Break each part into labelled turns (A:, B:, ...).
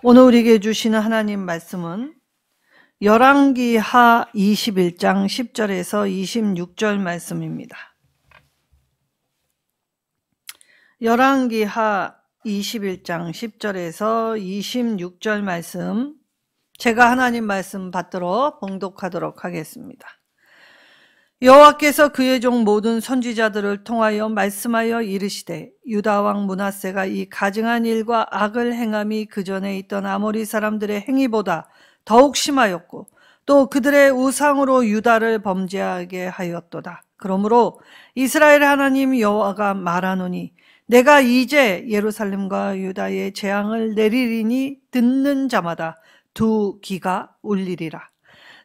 A: 오늘 우리에게 주시는 하나님 말씀은 열왕기하 21장 10절에서 26절 말씀입니다. 열왕기하 21장 10절에서 26절 말씀, 제가 하나님 말씀 받들어 봉독하도록 하겠습니다. 여호와께서 그의 종 모든 선지자들을 통하여 말씀하여 이르시되, 유다 왕 므낫세가 이 가증한 일과 악을 행함이 그 전에 있던 아모리 사람들의 행위보다 더욱 심하였고, 또 그들의 우상으로 유다를 범죄하게 하였도다. 그러므로 이스라엘 하나님 여호와가 말하노니, 내가 이제 예루살렘과 유다에 재앙을 내리리니 듣는 자마다 두 귀가 울리리라.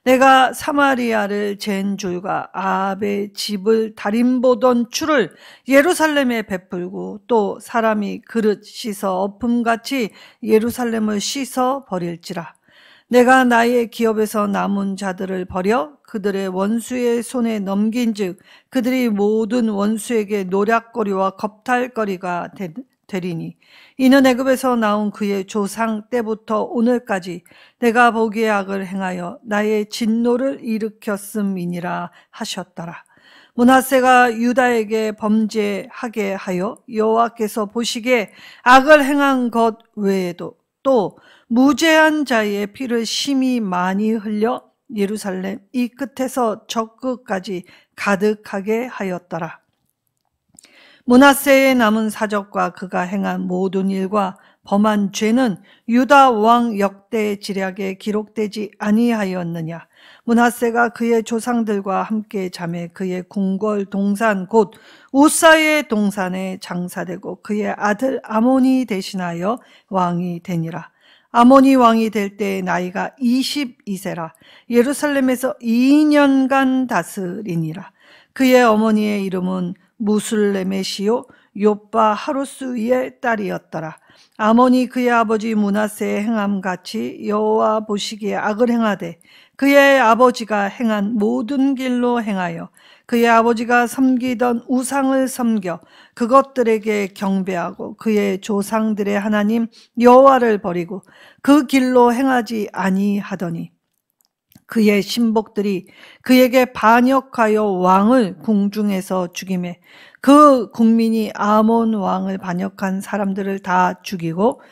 A: 내가 사마리아를 잰 줄과 아합의 집을 다림보던 추를 예루살렘에 베풀고, 또 사람이 그릇 씻어 엎음같이 예루살렘을 씻어 버릴지라. 내가 나의 기업에서 남은 자들을 버려 그들의 원수의 손에 넘긴즉 그들이 모든 원수에게 노략거리와 겁탈거리가 되리니, 이는 애굽에서 나온 그의 조상 때부터 오늘까지 내가 보기에 악을 행하여 나의 진노를 일으켰음이니라 하셨더라. 므낫세가 유다에게 범죄하게 하여 여호와께서 보시기에 악을 행한 것 외에도 또 무죄한 자의 피를 심히 많이 흘려 예루살렘 이 끝에서 저 끝까지 가득하게 하였더라. 므낫세의 남은 사적과 그가 행한 모든 일과 범한 죄는 유다 왕 역대 지략에 기록되지 아니하였느냐. 므낫세가 그의 조상들과 함께 잠에 그의 궁궐 동산 곧 우사의 동산에 장사되고 그의 아들 아몬이 대신하여 왕이 되니라. 아몬이 왕이 될 때의 나이가 22세라. 예루살렘에서 2년간 다스리니라. 그의 어머니의 이름은 무술레메시요 요빠 하루스의 딸이었더라. 아몬이 그의 아버지 므낫세의 행함같이 여호와 보시기에 악을 행하되 그의 아버지가 행한 모든 길로 행하여 그의 아버지가 섬기던 우상을 섬겨 그것들에게 경배하고 그의 조상들의 하나님 여호와를 버리고 그 길로 행하지 아니하더니, 그의 신복들이 그에게 반역하여 왕을 궁중에서 죽이매 그 국민이 아몬 왕을 반역한 사람들을 다 죽이고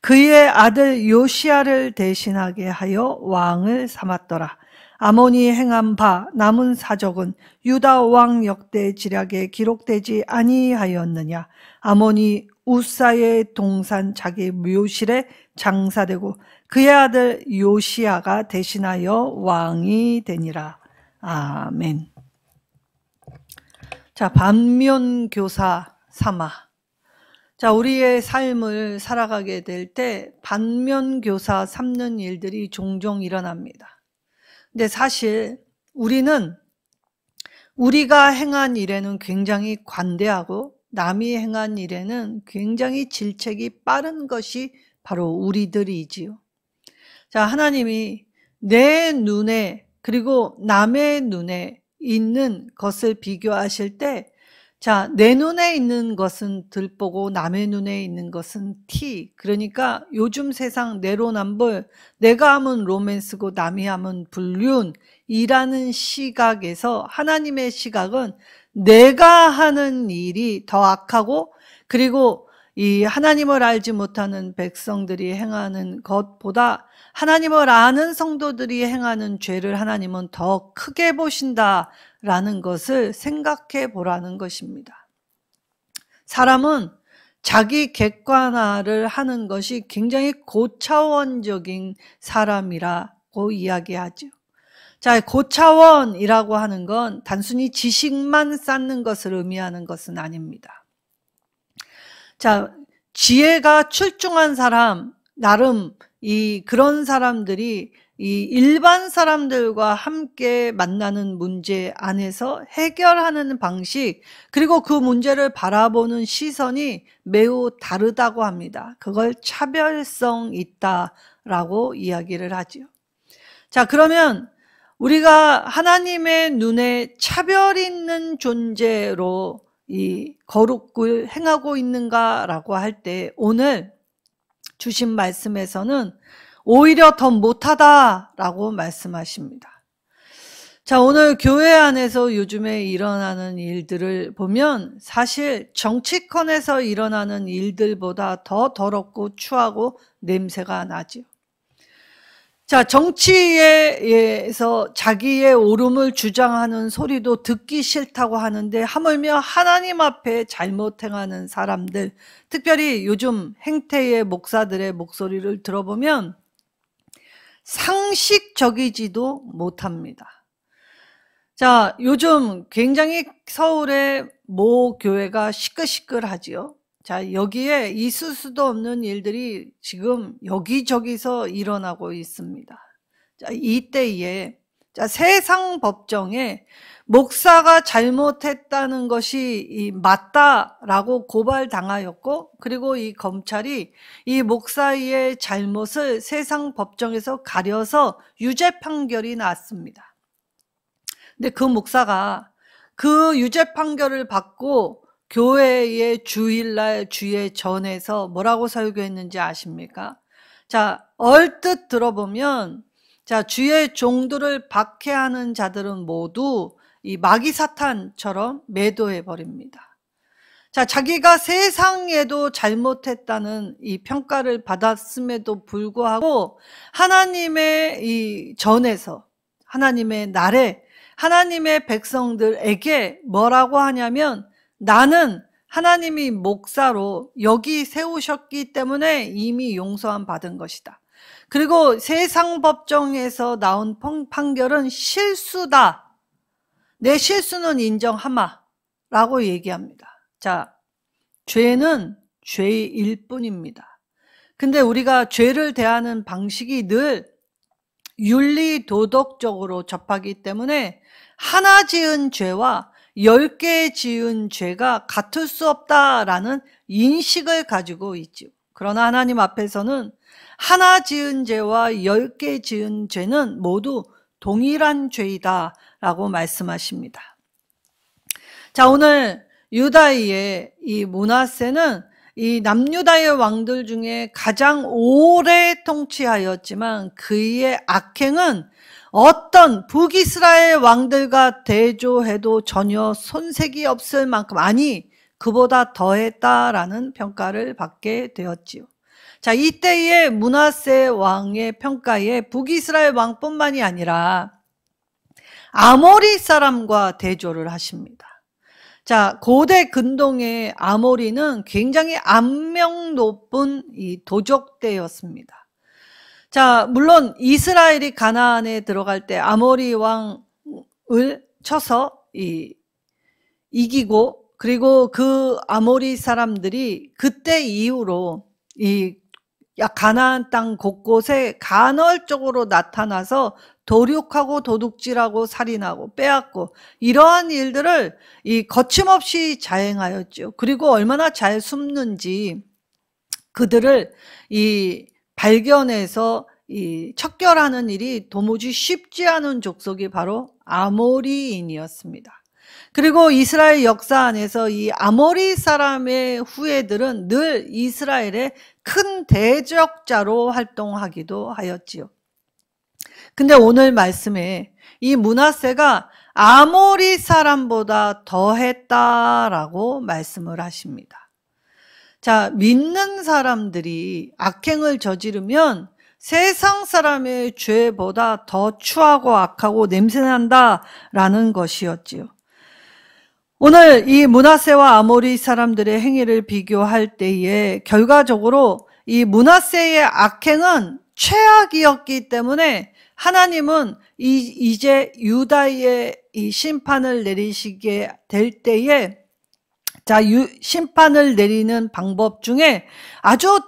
A: 그의 아들 요시야를 대신하게 하여 왕을 삼았더라. 아몬이 행한 바 남은 사적은 유다 왕 역대 지략에 기록되지 아니하였느냐. 아몬이 우사의 동산 자기 묘실에 장사되고 그의 아들 요시야가 대신하여 왕이 되니라. 아멘. 자, 반면교사 삼아. 자, 우리의 삶을 살아가게 될 때 반면교사 삼는 일들이 종종 일어납니다. 근데 사실 우리는 우리가 행한 일에는 굉장히 관대하고 남이 행한 일에는 굉장히 질책이 빠른 것이 바로 우리들이지요. 자, 하나님이 내 눈에 그리고 남의 눈에 있는 것을 비교하실 때, 자, 내 눈에 있는 것은 들보고 남의 눈에 있는 것은 티. 그러니까 요즘 세상 내로남불, 내가 하면 로맨스고 남이 하면 불륜이라는 시각에서 하나님의 시각은 내가 하는 일이 더 악하고, 그리고 이 하나님을 알지 못하는 백성들이 행하는 것보다 하나님을 아는 성도들이 행하는 죄를 하나님은 더 크게 보신다라는 것을 생각해 보라는 것입니다. 사람은 자기 객관화를 하는 것이 굉장히 고차원적인 사람이라고 이야기하죠. 자, 고차원이라고 하는 건 단순히 지식만 쌓는 것을 의미하는 것은 아닙니다. 자, 지혜가 출중한 사람, 나름 그런 사람들이 이 일반 사람들과 함께 만나는 문제 안에서 해결하는 방식, 그리고 그 문제를 바라보는 시선이 매우 다르다고 합니다. 그걸 차별성 있다라고 이야기를 하죠. 자, 그러면 우리가 하나님의 눈에 차별 있는 존재로 이 거룩을 행하고 있는가라고 할 때 오늘 주신 말씀에서는 오히려 더 못하다라고 말씀하십니다. 자, 오늘 교회 안에서 요즘에 일어나는 일들을 보면 사실 정치권에서 일어나는 일들보다 더 더럽고 추하고 냄새가 나지요. 자, 정치에서 자기의 옳음을 주장하는 소리도 듣기 싫다고 하는데 하물며 하나님 앞에 잘못 행하는 사람들, 특별히 요즘 행태의 목사들의 목소리를 들어보면 상식적이지도 못합니다. 자, 요즘 굉장히 서울의 모 교회가 시끌시끌하지요. 자, 여기에 있을 수도 없는 일들이 지금 여기저기서 일어나고 있습니다. 자, 이때에 세상 법정에 목사가 잘못했다는 것이 맞다라고 고발당하였고, 그리고 이 검찰이 이 목사의 잘못을 세상 법정에서 가려서 유죄 판결이 났습니다. 근데 그 목사가 그 유죄 판결을 받고 교회의 주일날 주의 전에서 뭐라고 설교했는지 아십니까? 자, 얼뜻 들어보면, 자, 주의 종들을 박해하는 자들은 모두 이 마귀 사탄처럼 매도해 버립니다. 자, 자기가 세상에도 잘못했다는 이 평가를 받았음에도 불구하고 하나님의 이 전에서, 하나님의 날에 하나님의 백성들에게 뭐라고 하냐면, 나는 하나님이 목사로 여기 세우셨기 때문에 이미 용서함 받은 것이다. 그리고 세상 법정에서 나온 판결은 실수다. 내 실수는 인정하마 라고 얘기합니다. 자, 죄는 죄일 뿐입니다. 근데 우리가 죄를 대하는 방식이 늘 윤리 도덕적으로 접하기 때문에 하나 지은 죄와 10개 지은 죄가 같을 수 없다라는 인식을 가지고 있죠. 그러나 하나님 앞에서는 하나 지은 죄와 10개 지은 죄는 모두 동일한 죄이다 라고 말씀하십니다. 자, 오늘 유다의 이 므낫세는 이 남유다의 왕들 중에 가장 오래 통치하였지만 그의 악행은 어떤 북이스라엘 왕들과 대조해도 전혀 손색이 없을 만큼, 아니 그보다 더했다라는 평가를 받게 되었지요. 자, 이때의 므낫세 왕의 평가에 북이스라엘 왕뿐만이 아니라 아모리 사람과 대조를 하십니다. 자, 고대 근동의 아모리는 굉장히 악명 높은 이 도적대였습니다. 자, 물론 이스라엘이 가나안에 들어갈 때 아모리 왕을 쳐서 이기고, 그리고 그 아모리 사람들이 그때 이후로 이 가나안 땅 곳곳에 간헐적으로 나타나서 도륙하고 도둑질하고 살인하고 빼앗고 이러한 일들을 거침없이 자행하였죠. 그리고 얼마나 잘 숨는지 그들을 발견해서 척결하는 일이 도무지 쉽지 않은 족속이 바로 아모리인이었습니다. 그리고 이스라엘 역사 안에서 이 아모리 사람의 후예들은 늘 이스라엘의 큰 대적자로 활동하기도 하였지요. 근데 오늘 말씀에 이 므낫세가 아모리 사람보다 더했다라고 말씀을 하십니다. 자, 믿는 사람들이 악행을 저지르면 세상 사람의 죄보다 더 추하고 악하고 냄새난다라는 것이었지요. 오늘 이 므낫세와 아모리 사람들의 행위를 비교할 때에 결과적으로 이 므낫세의 악행은 최악이었기 때문에 하나님은 이제 유다의 이 심판을 내리시게 될 때에, 자, 심판을 내리는 방법 중에 아주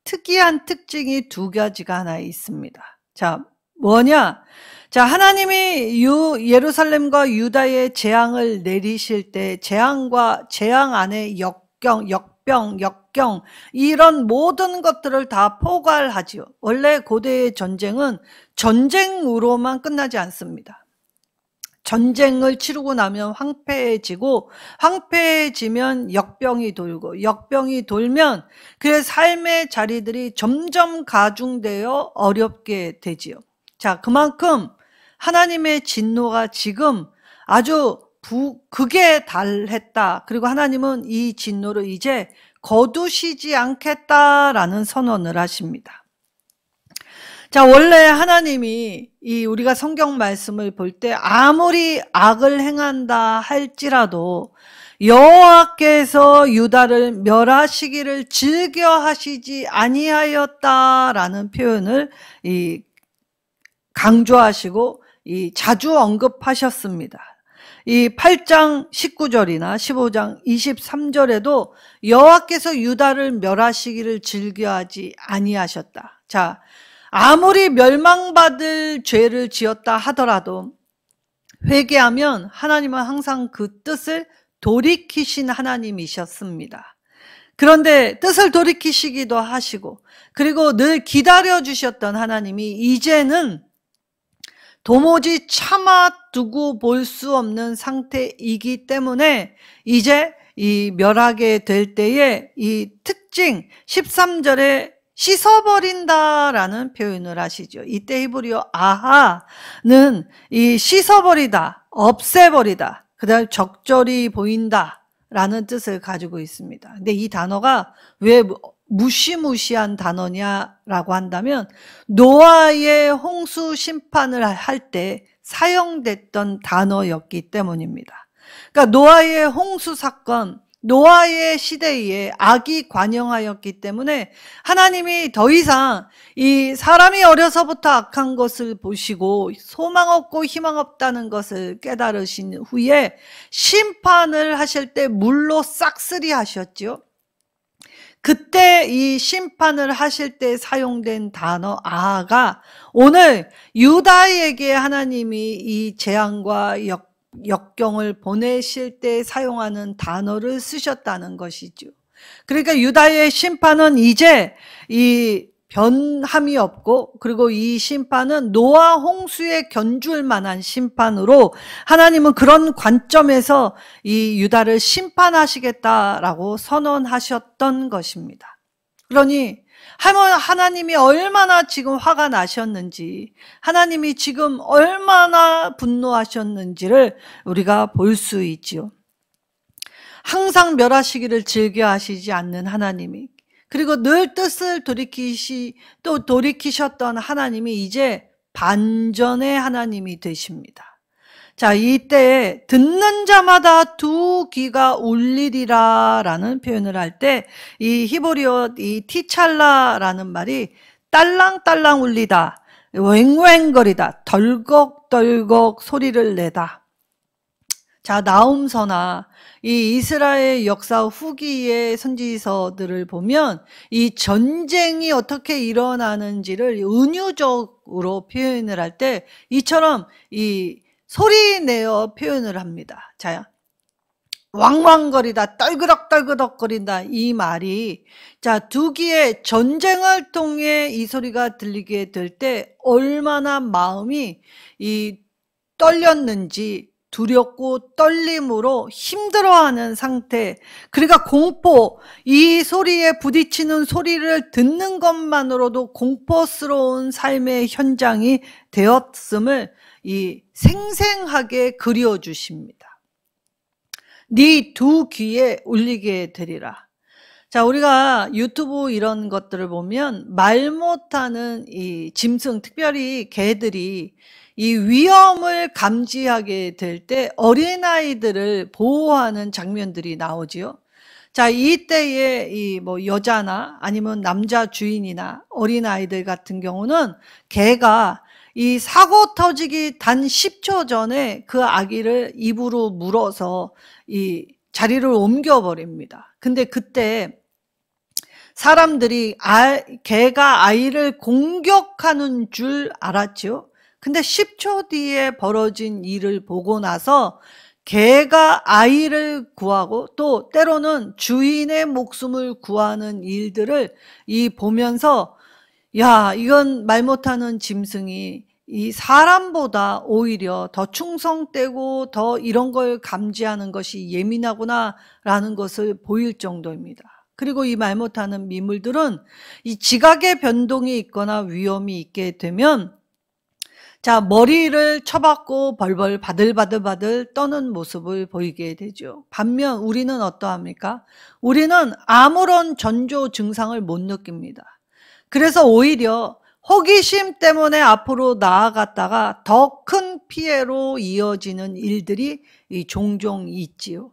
A: 특이한 특징이 두 가지가 하나 있습니다. 자, 뭐냐? 자, 하나님이 예루살렘과 유다의 재앙을 내리실 때 재앙과 재앙 안에 역병, 이런 모든 것들을 다 포괄하지요. 원래 고대의 전쟁은 전쟁으로만 끝나지 않습니다. 전쟁을 치르고 나면 황폐해지고, 황폐해지면 역병이 돌고, 역병이 돌면 그의 삶의 자리들이 점점 가중되어 어렵게 되지요. 자, 그만큼 하나님의 진노가 지금 아주 극에 달했다. 그리고 하나님은 이 진노를 이제 거두시지 않겠다라는 선언을 하십니다. 자, 원래 하나님이 우리가 성경 말씀을 볼 때 아무리 악을 행한다 할지라도 여호와께서 유다를 멸하시기를 즐겨 하시지 아니하였다라는 표현을 강조하시고 자주 언급하셨습니다. 이 8장 19절이나 15장 23절에도 여호와께서 유다를 멸하시기를 즐겨하지 아니하셨다. 자, 아무리 멸망받을 죄를 지었다 하더라도 회개하면 하나님은 항상 그 뜻을 돌이키신 하나님이셨습니다. 그런데 뜻을 돌이키시기도 하시고, 그리고 늘 기다려주셨던 하나님이 이제는 도무지 참아두고 볼 수 없는 상태이기 때문에 이제 이 멸하게 될 때에 이 특징 13절에 씻어버린다라는 표현을 하시죠. 이때 히브리어 아하는 이 씻어버리다, 없애버리다, 그 다음에 적절히 보인다라는 뜻을 가지고 있습니다. 근데 이 단어가 왜 무시무시한 단어냐라고 한다면 노아의 홍수 심판을 할 때 사용됐던 단어였기 때문입니다. 그러니까 노아의 홍수 사건, 노아의 시대에 악이 관영하였기 때문에 하나님이 더 이상 이 사람이 어려서부터 악한 것을 보시고 소망 없고 희망 없다는 것을 깨달으신 후에 심판을 하실 때 물로 싹쓸이 하셨죠. 그때 이 심판을 하실 때 사용된 단어 아하가 오늘 유다에게 하나님이 이 재앙과 역경을 보내실 때 사용하는 단어를 쓰셨다는 것이죠. 그러니까 유다의 심판은 이제 이 변함이 없고, 그리고 이 심판은 노아 홍수에 견줄 만한 심판으로 하나님은 그런 관점에서 이 유다를 심판하시겠다라고 선언하셨던 것입니다. 그러니 하나님이 얼마나 지금 화가 나셨는지, 하나님이 지금 얼마나 분노하셨는지를 우리가 볼 수 있지요. 항상 멸하시기를 즐겨 하시지 않는 하나님이, 그리고 늘 뜻을 돌이키셨던 하나님이 이제 반전의 하나님이 되십니다. 자, 이때에 듣는 자마다 두 귀가 울리리라 라는 표현을 할 때 이 히브리어 이 티찰라라는 말이 딸랑딸랑 울리다, 왱왱거리다, 덜컥덜컥 소리를 내다. 자, 나훔서나 이 이스라엘 역사 후기의 선지서들을 보면 이 전쟁이 어떻게 일어나는지를 은유적으로 표현을 할 때 이처럼 이 소리 내어 표현을 합니다. 자, 왕왕거리다, 떨그덕떨그덕거린다, 이 말이 자, 두 귀에 전쟁을 통해 이 소리가 들리게 될 때 얼마나 마음이 이 떨렸는지, 두렵고 떨림으로 힘들어하는 상태, 그러니까 공포, 이 소리에 부딪히는 소리를 듣는 것만으로도 공포스러운 삶의 현장이 되었음을 이 생생하게 그려주십니다. 네 두 귀에 울리게 되리라. 자, 우리가 유튜브 이런 것들을 보면 말 못하는 이 짐승, 특별히 개들이 이 위험을 감지하게 될 때 어린아이들을 보호하는 장면들이 나오지요. 자, 이때에 이 여자나 아니면 남자 주인이나 어린아이들 같은 경우는 개가 이 사고 터지기 단 10초 전에 그 아기를 입으로 물어서 이 자리를 옮겨버립니다. 근데 그때 사람들이 개가 아이를 공격하는 줄 알았죠. 근데 10초 뒤에 벌어진 일을 보고 나서 개가 아이를 구하고 또 때로는 주인의 목숨을 구하는 일들을 보면서 야, 이건 말 못하는 짐승이 이 사람보다 오히려 더 충성되고 더 이런 걸 감지하는 것이 예민하구나라는 것을 보일 정도입니다. 그리고 이 말 못하는 미물들은 이 지각의 변동이 있거나 위험이 있게 되면 머리를 쳐박고 벌벌 바들바들 떠는 모습을 보이게 되죠. 반면 우리는 어떠합니까? 우리는 아무런 전조 증상을 못 느낍니다. 그래서 오히려 호기심 때문에 앞으로 나아갔다가 더 큰 피해로 이어지는 일들이 종종 있지요.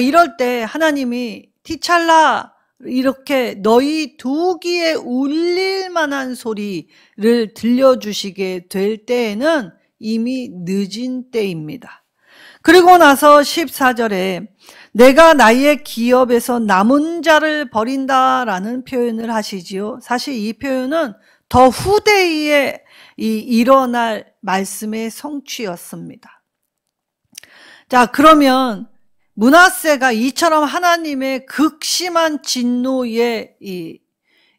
A: 이럴 때 하나님이 티찰라 이렇게 너희 두 귀에 울릴 만한 소리를 들려주시게 될 때에는 이미 늦은 때입니다. 그리고 나서 14절에 내가 나의 기업에서 남은 자를 버린다라는 표현을 하시지요. 사실 이 표현은 더 후대에 일어날 말씀의 성취였습니다. 그러면 므낫세가 이처럼 하나님의 극심한 진노의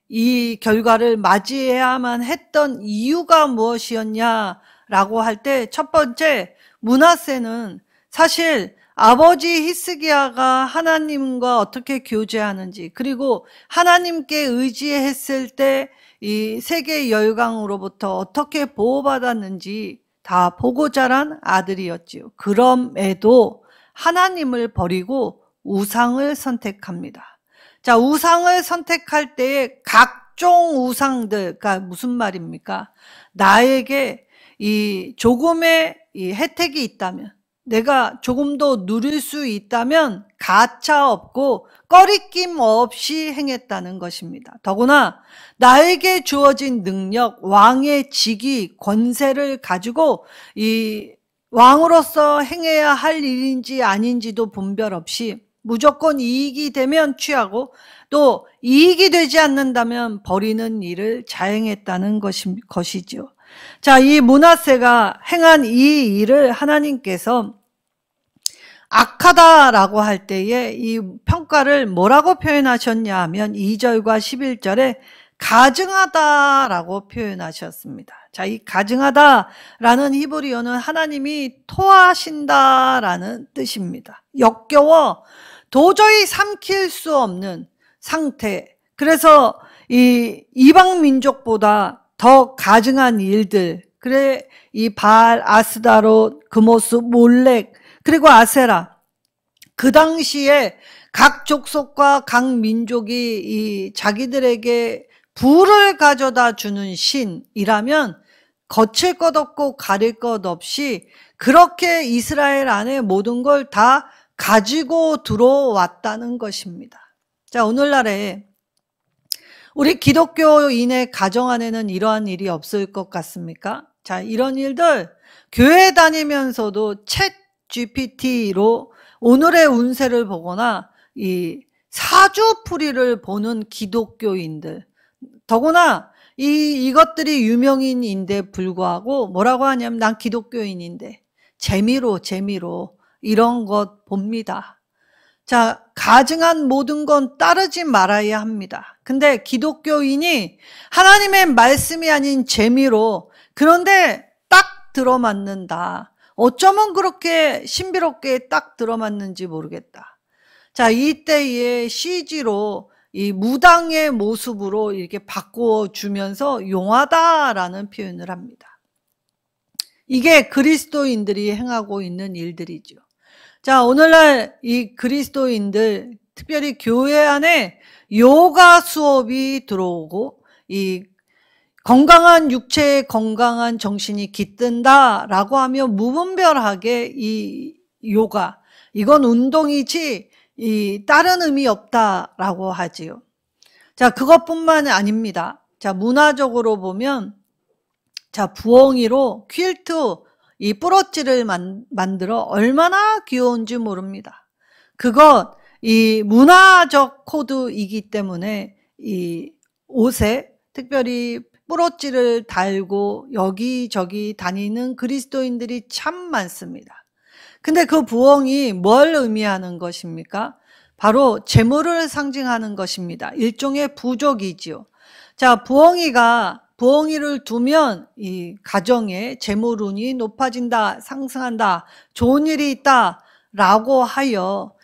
A: 이 결과를 맞이해야만 했던 이유가 무엇이었냐라고 할 때 첫 번째, 므낫세는 사실 아버지 히스기야가 하나님과 어떻게 교제하는지, 그리고 하나님께 의지했을 때 이 세계 열강으로부터 어떻게 보호받았는지 다 보고 자란 아들이었지요. 그럼에도 하나님을 버리고 우상을 선택합니다. 우상을 선택할 때에 각종 우상들, 그러니까 무슨 말입니까? 나에게 이 조금의 이 혜택이 있다면, 내가 조금 더 누릴 수 있다면 가차 없고 꺼리낌 없이 행했다는 것입니다. 더구나 나에게 주어진 능력, 왕의 직위, 권세를 가지고 이 왕으로서 행해야 할 일인지 아닌지도 분별 없이 무조건 이익이 되면 취하고 또 이익이 되지 않는다면 버리는 일을 자행했다는 것이죠. 이 므낫세가 행한 이 일을 하나님께서 악하다라고 할 때에 이 평가를 뭐라고 표현하셨냐 하면 2절과 11절에 가증하다라고 표현하셨습니다. 이 가증하다라는 히브리어는 하나님이 토하신다라는 뜻입니다. 역겨워 도저히 삼킬 수 없는 상태. 그래서 이 이방 민족보다 더 가증한 일들, 그래 이 바알, 아스다롯, 그모스, 몰렉, 그리고 아세라, 그 당시에 각 족속과 각 민족이 이 자기들에게 부를 가져다 주는 신이라면 거칠 것 없고 가릴 것 없이 그렇게 이스라엘 안에 모든 걸 다 가지고 들어왔다는 것입니다. 오늘날에 우리 기독교인의 가정 안에는 이러한 일이 없을 것 같습니까? 이런 일들 교회 다니면서도 챗 GPT로 오늘의 운세를 보거나 이 사주풀이를 보는 기독교인들, 더구나 이것들이 유명인인데 불구하고 뭐라고 하냐면 난 기독교인인데 재미로 이런 것 봅니다. 가증한 모든 건 따르지 말아야 합니다. 근데 기독교인이 하나님의 말씀이 아닌 재미로, 그런데 딱 들어맞는다. 어쩌면 그렇게 신비롭게 딱 들어맞는지 모르겠다. 이때에 CG로 이 무당의 모습으로 이렇게 바꿔주면서 용하다라는 표현을 합니다. 이게 그리스도인들이 행하고 있는 일들이죠. 오늘날 이 그리스도인들, 특별히 교회 안에 요가 수업이 들어오고 이 건강한 육체에 건강한 정신이 깃든다라고 하며 무분별하게 이 요가, 이건 운동이지 다른 의미 없다라고 하지요. 그것뿐만 아닙니다. 문화적으로 보면 부엉이로 퀼트 이 뿌러지를 만들어 얼마나 귀여운지 모릅니다. 그것 이 문화적 코드이기 때문에 이 옷에 특별히 뿌러지를 달고 여기저기 다니는 그리스도인들이 참 많습니다. 근데 그 부엉이 뭘 의미하는 것입니까? 바로 재물을 상징하는 것입니다. 일종의 부족이지요. 부엉이가 부엉이를 두면 이 가정의 재물운이 높아진다, 상승한다, 좋은 일이 있다라고 하여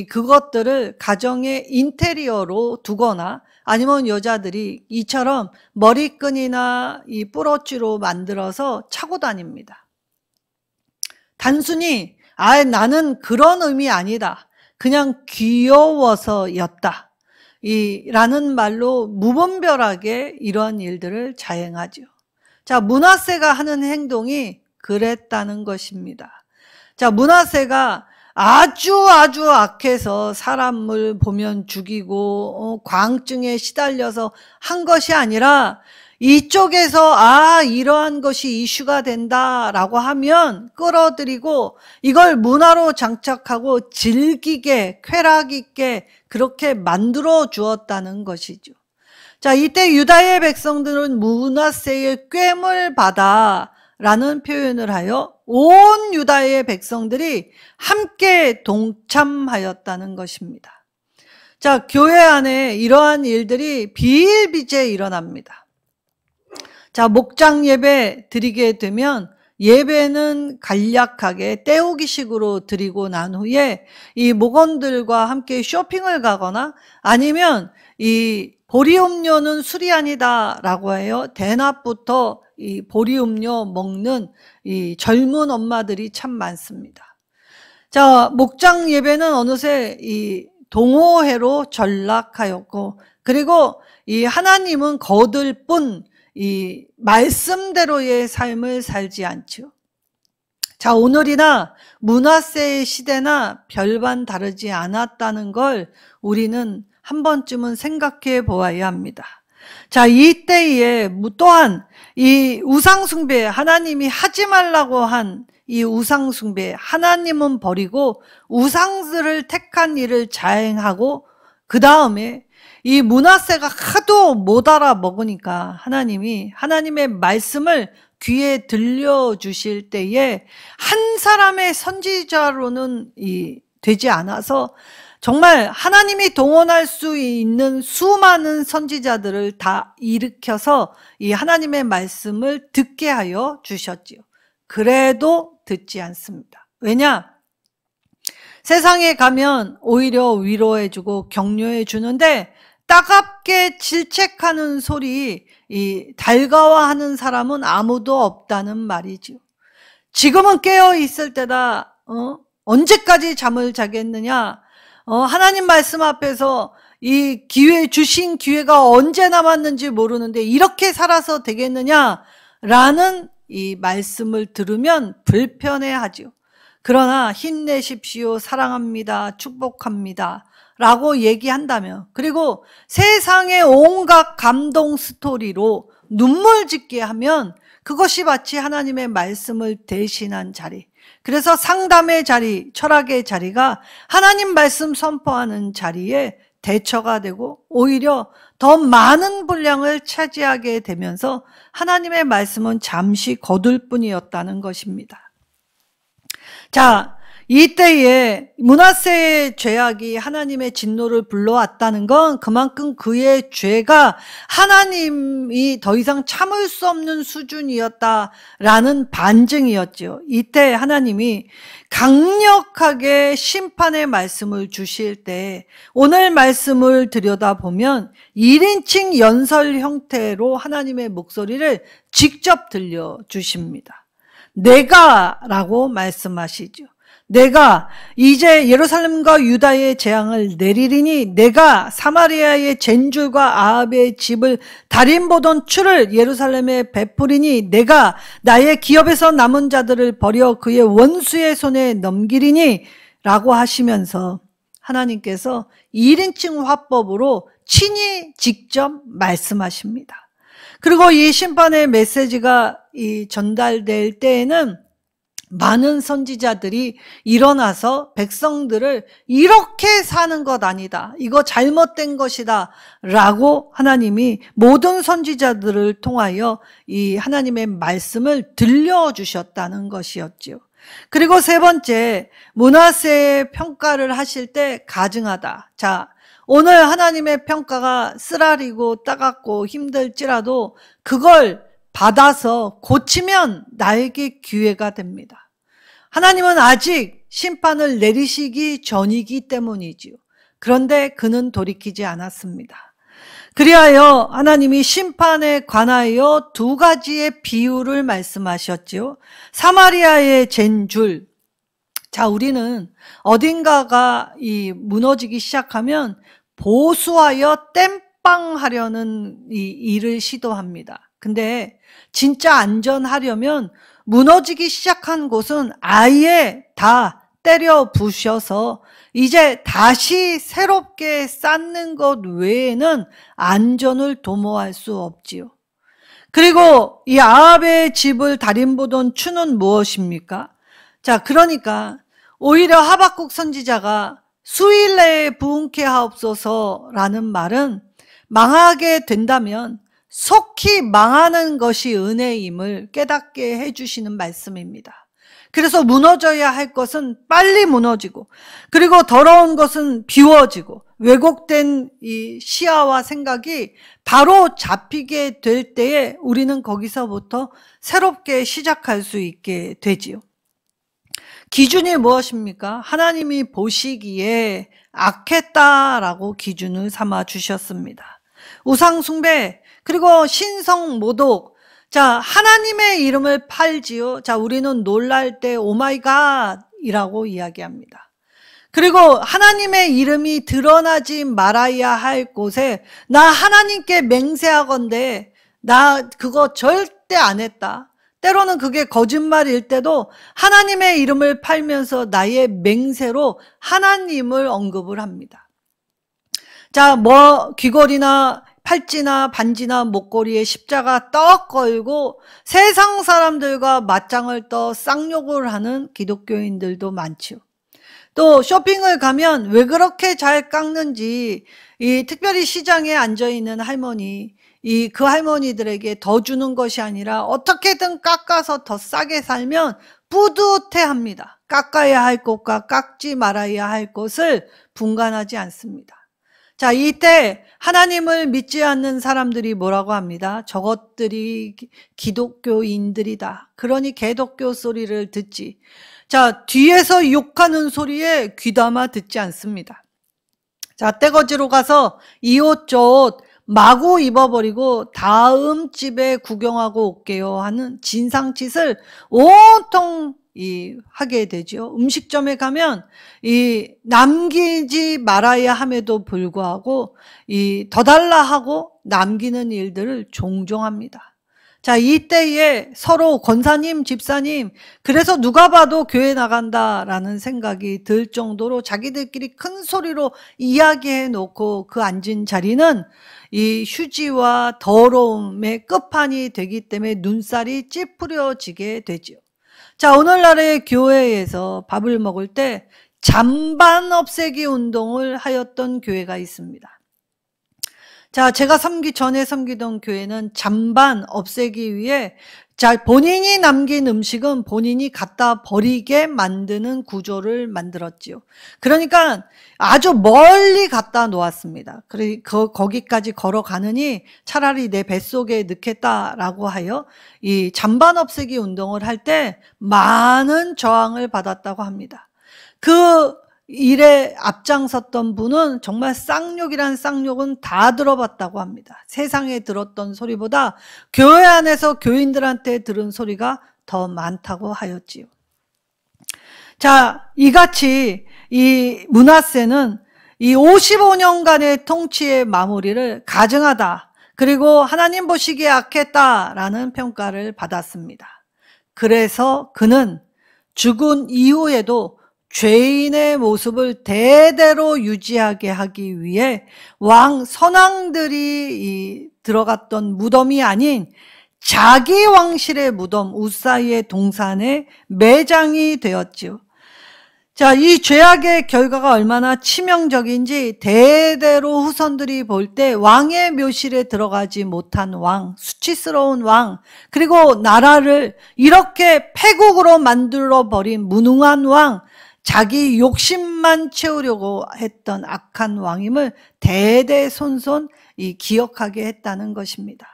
A: 그것들을 가정의 인테리어로 두거나 아니면 여자들이 이처럼 머리끈이나 이 뿌러쥐로 만들어서 차고 다닙니다. 단순히 나는 그런 의미 아니다. 그냥 귀여워서였다. 라는 말로 무분별하게 이러한 일들을 자행하죠. 자, 므낫세가 하는 행동이 그랬다는 것입니다. 자, 므낫세가 아주 악해서 사람을 보면 죽이고 광증에 시달려서 한 것이 아니라 이쪽에서 이러한 것이 이슈가 된다라고 하면 끌어들이고 이걸 문화로 장착하고 질기게 쾌락 있게 그렇게 만들어 주었다는 것이죠. 자, 이때 유다의 백성들은 므낫세의 꾀물 받아 라는 표현을 하여 온 유다의 백성들이 함께 동참하였다는 것입니다. 자, 교회 안에 이러한 일들이 비일비재 일어납니다. 자, 목장 예배 드리게 되면 예배는 간략하게 때우기식으로 드리고 난 후에 이 목원들과 함께 쇼핑을 가거나 아니면 이 보리음료는 술이 아니다라고 해요. 대낮부터 이 보리음료 먹는 이 젊은 엄마들이 참 많습니다. 자, 목장 예배는 어느새 이 동호회로 전락하였고, 그리고 이 하나님은 거들 뿐 이 말씀대로의 삶을 살지 않죠. 자, 오늘이나 므낫세의 시대나 별반 다르지 않았다는 걸 우리는 한 번쯤은 생각해 보아야 합니다. 자, 이때에 또한 이 우상숭배, 하나님이 하지 말라고 한 이 우상숭배, 하나님은 버리고 우상들을 택한 일을 자행하고 그 다음에 이 므낫세가 하도 못 알아먹으니까 하나님이 하나님의 말씀을 귀에 들려주실 때에 한 사람의 선지자로는 되지 않아서 정말 하나님이 동원할 수 있는 수많은 선지자들을 다 일으켜서 이 하나님의 말씀을 듣게 하여 주셨지요. 그래도 듣지 않습니다. 왜냐? 세상에 가면 오히려 위로해주고 격려해주는데 따갑게 질책하는 소리, 달가워하는 사람은 아무도 없다는 말이죠. 지금은 깨어 있을 때다. 언제까지 잠을 자겠느냐? 하나님 말씀 앞에서 이 주신 기회가 언제 남았는지 모르는데 이렇게 살아서 되겠느냐라는 이 말씀을 들으면 불편해하죠. 그러나 힘내십시오, 사랑합니다, 축복합니다 라고 얘기한다면, 그리고 세상의 온갖 감동 스토리로 눈물 짓게 하면 그것이 마치 하나님의 말씀을 대신한 자리, 그래서 상담의 자리, 철학의 자리가 하나님 말씀 선포하는 자리에 대처가 되고 오히려 더 많은 분량을 차지하게 되면서 하나님의 말씀은 잠시 거둘 뿐이었다는 것입니다. 자, 이때에 므낫세의 죄악이 하나님의 진노를 불러왔다는 건 그만큼 그의 죄가 하나님이 더 이상 참을 수 없는 수준이었다라는 반증이었죠. 이때 하나님이 강력하게 심판의 말씀을 주실 때 오늘 말씀을 들여다보면 1인칭 연설 형태로 하나님의 목소리를 직접 들려주십니다. 내가라고 말씀하시죠. 내가 이제 예루살렘과 유다의 재앙을 내리리니 내가 사마리아의 젠줄과 아합의 집을 달인보던 추를 예루살렘에 베푸리니 내가 나의 기업에서 남은 자들을 버려 그의 원수의 손에 넘기리니 라고 하시면서 하나님께서 1인칭 화법으로 친히 직접 말씀하십니다. 그리고 이 심판의 메시지가 전달될 때에는 많은 선지자들이 일어나서 백성들을 이렇게 사는 것 아니다, 이거 잘못된 것이다 라고 하나님이 모든 선지자들을 통하여 이 하나님의 말씀을 들려주셨다는 것이었죠. 그리고 세 번째, 므낫세의 평가를 하실 때 가증하다. 자, 오늘 하나님의 평가가 쓰라리고 따갑고 힘들지라도 그걸 받아서 고치면 나에게 기회가 됩니다. 하나님은 아직 심판을 내리시기 전이기 때문이지요. 그런데 그는 돌이키지 않았습니다. 그리하여 하나님이 심판에 관하여 두 가지의 비유를 말씀하셨지요. 사마리아의 젠줄. 자, 우리는 어딘가가 무너지기 시작하면 보수하여 땜빵하려는 이 일을 시도합니다. 근데 진짜 안전하려면 무너지기 시작한 곳은 아예 다 때려 부셔서 이제 다시 새롭게 쌓는 것 외에는 안전을 도모할 수 없지요. 그리고 이 아합의 집을 달인보던 추는 무엇입니까? 자, 그러니까 오히려 하박국 선지자가 수일 내에 부흥케 하옵소서라는 말은 망하게 된다면 속히 망하는 것이 은혜임을 깨닫게 해주시는 말씀입니다. 그래서 무너져야 할 것은 빨리 무너지고, 그리고 더러운 것은 비워지고, 왜곡된 이 시야와 생각이 바로 잡히게 될 때에 우리는 거기서부터 새롭게 시작할 수 있게 되지요. 기준이 무엇입니까? 하나님이 보시기에 악했다라고 기준을 삼아 주셨습니다. 우상 숭배, 그리고 신성 모독. 자, 하나님의 이름을 팔지요. 자, 우리는 놀랄 때 오마이갓이라고 이야기합니다. 그리고 하나님의 이름이 드러나지 말아야 할 곳에 나 하나님께 맹세하건대 나 그거 절대 안 했다. 때로는 그게 거짓말일 때도 하나님의 이름을 팔면서 나의 맹세로 하나님을 언급을 합니다. 자, 귀걸이나 팔찌나 반지나 목걸이에 십자가 떡 걸고 세상 사람들과 맞짱을 떠 쌍욕을 하는 기독교인들도 많죠. 또 쇼핑을 가면 왜 그렇게 잘 깎는지 특별히 시장에 앉아있는 할머니, 그 할머니들에게 더 주는 것이 아니라 어떻게든 깎아서 더 싸게 살면 뿌듯해합니다. 깎아야 할 것과 깎지 말아야 할 것을 분간하지 않습니다. 자, 이때 하나님을 믿지 않는 사람들이 뭐라고 합니다. 저것들이 기독교인들이다. 그러니 개독교 소리를 듣지. 자, 뒤에서 욕하는 소리에 귀담아 듣지 않습니다. 자, 떼거지로 가서 이 옷 저 옷 마구 입어버리고 다음 집에 구경하고 올게요 하는 진상짓을 온통 하게 되죠. 음식점에 가면 남기지 말아야 함에도 불구하고 더 달라 하고 남기는 일들을 종종 합니다. 자, 이때에 서로 권사님, 집사님, 그래서 누가 봐도 교회 나간다라는 생각이 들 정도로 자기들끼리 큰 소리로 이야기해 놓고 그 앉은 자리는 이 휴지와 더러움의 끝판이 되기 때문에 눈살이 찌푸려지게 되죠. 자, 오늘날의 교회에서 밥을 먹을 때 잔반 없애기 운동을 하였던 교회가 있습니다. 자, 제가 전에 섬기던 교회는 잔반 없애기 위해 본인이 남긴 음식은 본인이 갖다 버리게 만드는 구조를 만들었지요. 그러니까 아주 멀리 갖다 놓았습니다. 거기까지 걸어가느니 차라리 내 뱃속에 넣겠다라고 하여 이 잔반 없애기 운동을 할 때 많은 저항을 받았다고 합니다. 그 일에 앞장섰던 분은 정말 쌍욕이란 쌍욕은 다 들어봤다고 합니다. 세상에 들었던 소리보다 교회 안에서 교인들한테 들은 소리가 더 많다고 하였지요. 자, 이같이 이 므낫세는 이 55년간의 통치의 마무리를 가증하다. 그리고 하나님 보시기에 악했다라는 평가를 받았습니다. 그래서 그는 죽은 이후에도 죄인의 모습을 대대로 유지하게 하기 위해 선왕들이 들어갔던 무덤이 아닌 자기 왕실의 무덤 우사이의 동산에 매장이 되었지요. 자, 이 죄악의 결과가 얼마나 치명적인지 대대로 후손들이 볼 때 왕의 묘실에 들어가지 못한 왕, 수치스러운 왕, 그리고 나라를 이렇게 패국으로 만들어버린 무능한 왕, 자기 욕심만 채우려고 했던 악한 왕임을 대대손손 기억하게 했다는 것입니다.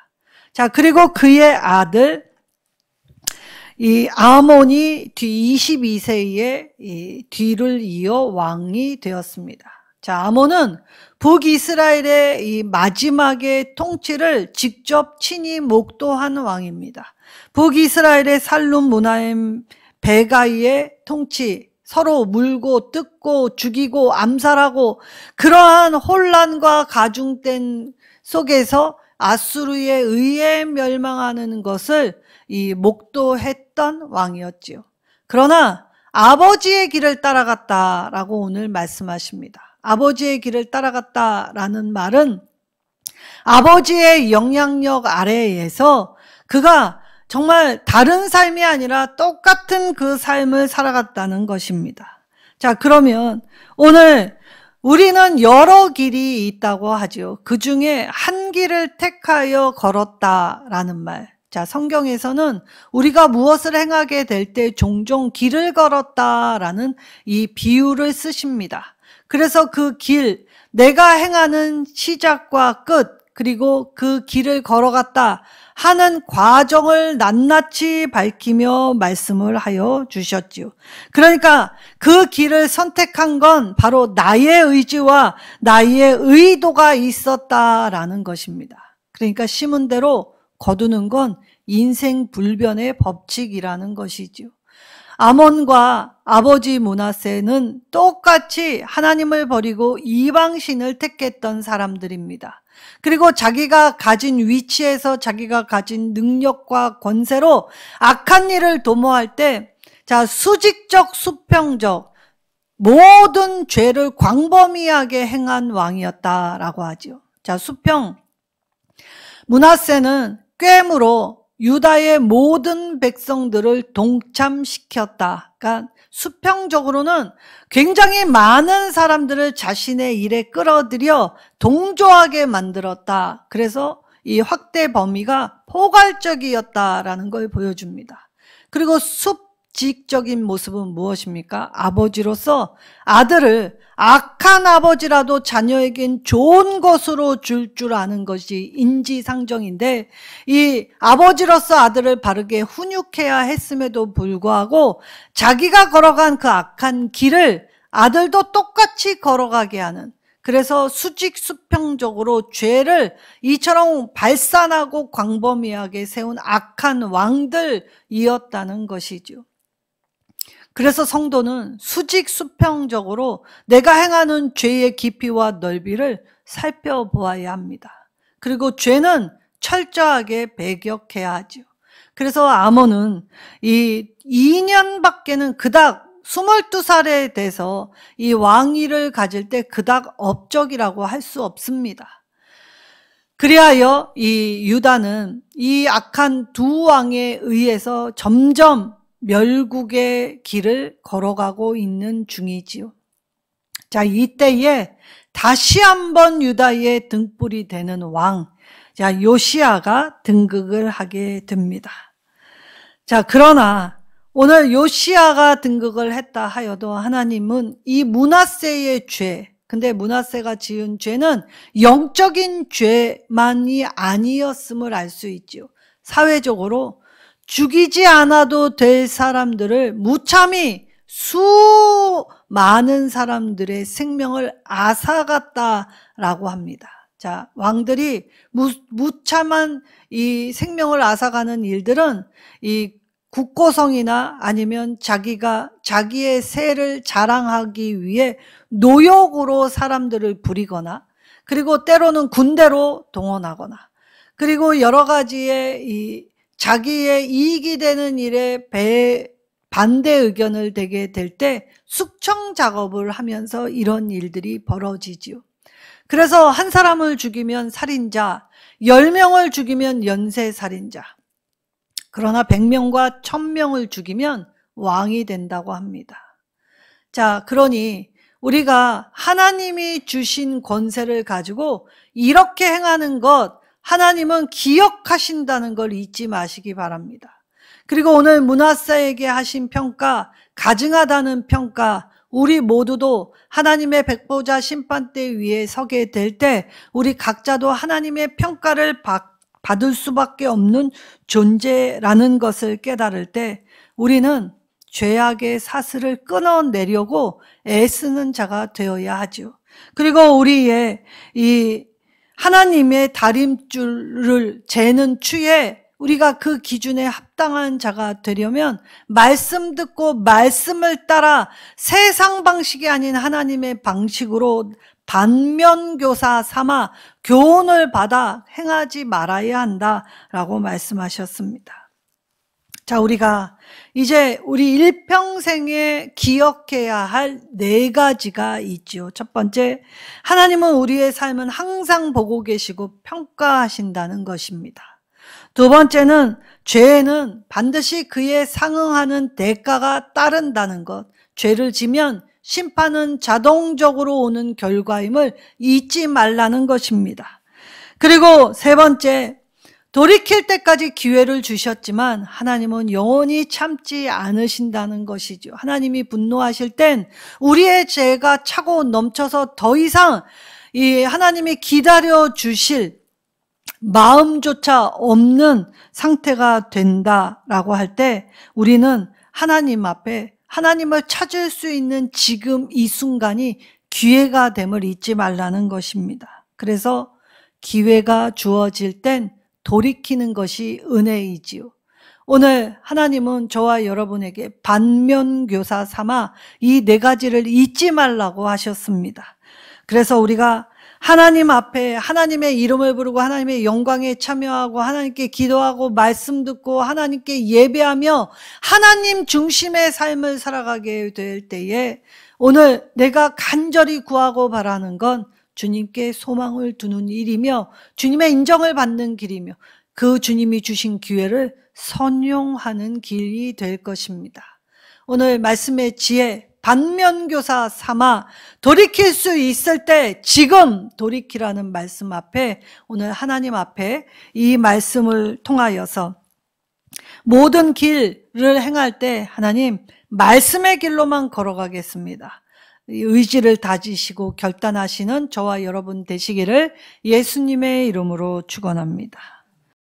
A: 자, 그리고 그의 아들 이 아몬이 22세에 뒤를 이어 왕이 되었습니다. 자, 아몬은 북이스라엘의 이 마지막의 통치를 직접 친히 목도한 왕입니다. 북이스라엘의 살룸 문하임 베가이의 통치, 서로 물고 뜯고 죽이고 암살하고 그러한 혼란과 가중된 속에서 아수르에 의해 멸망하는 것을 목도했던 왕이었지요. 그러나 아버지의 길을 따라갔다라고 오늘 말씀하십니다. 아버지의 길을 따라갔다라는 말은 아버지의 영향력 아래에서 그가 정말 다른 삶이 아니라 똑같은 그 삶을 살아갔다는 것입니다. 자, 그러면 오늘 우리는 여러 길이 있다고 하죠. 그 중에 한 길을 택하여 걸었다라는 말. 자, 성경에서는 우리가 무엇을 행하게 될 때 종종 길을 걸었다라는 이 비유를 쓰십니다. 그래서 그 길, 내가 행하는 시작과 끝, 그리고 그 길을 걸어갔다 하는 과정을 낱낱이 밝히며 말씀을 하여 주셨지요. 그러니까 그 길을 선택한 건 바로 나의 의지와 나의 의도가 있었다라는 것입니다. 그러니까 심은 대로 거두는 건 인생 불변의 법칙이라는 것이지요. 아몬과 아버지 므낫세는 똑같이 하나님을 버리고 이방신을 택했던 사람들입니다. 그리고 자기가 가진 위치에서 자기가 가진 능력과 권세로 악한 일을 도모할 때, 자, 수직적, 수평적 모든 죄를 광범위하게 행한 왕이었다라고 하죠. 자, 수평. 므낫세는 꾀므로 유다의 모든 백성들을 동참시켰다. 그러니까 수평적으로는 굉장히 많은 사람들을 자신의 일에 끌어들여 동조하게 만들었다. 그래서 이 확대 범위가 포괄적이었다라는 걸 보여줍니다. 그리고 습직적인 모습은 무엇입니까? 아버지로서 아들을 악한 아버지라도 자녀에겐 좋은 것으로 줄 아는 것이 인지상정인데, 이 아버지로서 아들을 바르게 훈육해야 했음에도 불구하고 자기가 걸어간 그 악한 길을 아들도 똑같이 걸어가게 하는, 그래서 수직수평적으로 죄를 이처럼 발산하고 광범위하게 세운 악한 왕들이었다는 것이죠. 그래서 성도는 수직수평적으로 내가 행하는 죄의 깊이와 넓이를 살펴보아야 합니다. 그리고 죄는 철저하게 배격해야 하죠. 그래서 아몬은 이 2년밖에는 그닥 22살에 돼서 이 왕위를 가질 때 그닥 업적이라고 할 수 없습니다. 그리하여 이 유다는 이 악한 두 왕에 의해서 점점 멸국의 길을 걸어가고 있는 중이지요. 자, 이때에 다시 한번 유다의 등불이 되는 왕, 자, 요시야가 등극을 하게 됩니다. 자, 그러나 오늘 요시야가 등극을 했다 하여도 하나님은 이 므낫세의 죄, 근데 므낫세가 지은 죄는 영적인 죄만이 아니었음을 알 수 있지요. 사회적으로 죽이지 않아도 될 사람들을 무참히 수많은 사람들의 생명을 앗아갔다라고 합니다. 자, 왕들이 무참한 이 생명을 앗아가는 일들은 이 국고성이나 아니면 자기의 세를 자랑하기 위해 노역으로 사람들을 부리거나, 그리고 때로는 군대로 동원하거나, 그리고 여러 가지의 자기의 이익이 되는 일에 반대 의견을 대게 될 때 숙청 작업을 하면서 이런 일들이 벌어지지요. 그래서 한 사람을 죽이면 살인자, 10명을 죽이면 연쇄살인자, 그러나 100명과 1000명을 죽이면 왕이 된다고 합니다. 자, 그러니 우리가 하나님이 주신 권세를 가지고 이렇게 행하는 것, 하나님은 기억하신다는 걸 잊지 마시기 바랍니다. 그리고 오늘 므낫세에게 하신 평가, 가증하다는 평가, 우리 모두도 하나님의 백보자 심판대 위에 서게 될 때 우리 각자도 하나님의 평가를 받을 수밖에 없는 존재라는 것을 깨달을 때 우리는 죄악의 사슬을 끊어내려고 애쓰는 자가 되어야 하죠. 그리고 우리의 이 하나님의 다림줄을 재는 추에 우리가 그 기준에 합당한 자가 되려면 말씀 듣고 말씀을 따라 세상 방식이 아닌 하나님의 방식으로 반면교사 삼아 교훈을 받아 행하지 말아야 한다라고 말씀하셨습니다. 자, 우리가 이제 우리 일평생에 기억해야 할 4가지가 있죠. 첫 번째, 하나님은 우리의 삶은 항상 보고 계시고 평가하신다는 것입니다. 두 번째는 죄에는 반드시 그에 상응하는 대가가 따른다는 것. 죄를 지면 심판은 자동적으로 오는 결과임을 잊지 말라는 것입니다. 그리고 세 번째, 돌이킬 때까지 기회를 주셨지만 하나님은 영원히 참지 않으신다는 것이죠. 하나님이 분노하실 땐 우리의 죄가 차고 넘쳐서 더 이상 이 하나님이 기다려 주실 마음조차 없는 상태가 된다라고 할 때 우리는 하나님 앞에 하나님을 찾을 수 있는 지금 이 순간이 기회가 됨을 잊지 말라는 것입니다. 그래서 기회가 주어질 땐 돌이키는 것이 은혜이지요. 오늘 하나님은 저와 여러분에게 반면교사 삼아 이 4가지를 잊지 말라고 하셨습니다. 그래서 우리가 하나님 앞에 하나님의 이름을 부르고 하나님의 영광에 참여하고 하나님께 기도하고 말씀 듣고 하나님께 예배하며 하나님 중심의 삶을 살아가게 될 때에 오늘 내가 간절히 구하고 바라는 건 주님께 소망을 두는 일이며 주님의 인정을 받는 길이며 그 주님이 주신 기회를 선용하는 길이 될 것입니다. 오늘 말씀의 지혜 반면교사 삼아 돌이킬 수 있을 때 지금 돌이키라는 말씀 앞에 오늘 하나님 앞에 이 말씀을 통하여서 모든 길을 행할 때 하나님 말씀의 길로만 걸어가겠습니다. 의지를 다지시고 결단하시는 저와 여러분 되시기를 예수님의 이름으로 축원합니다.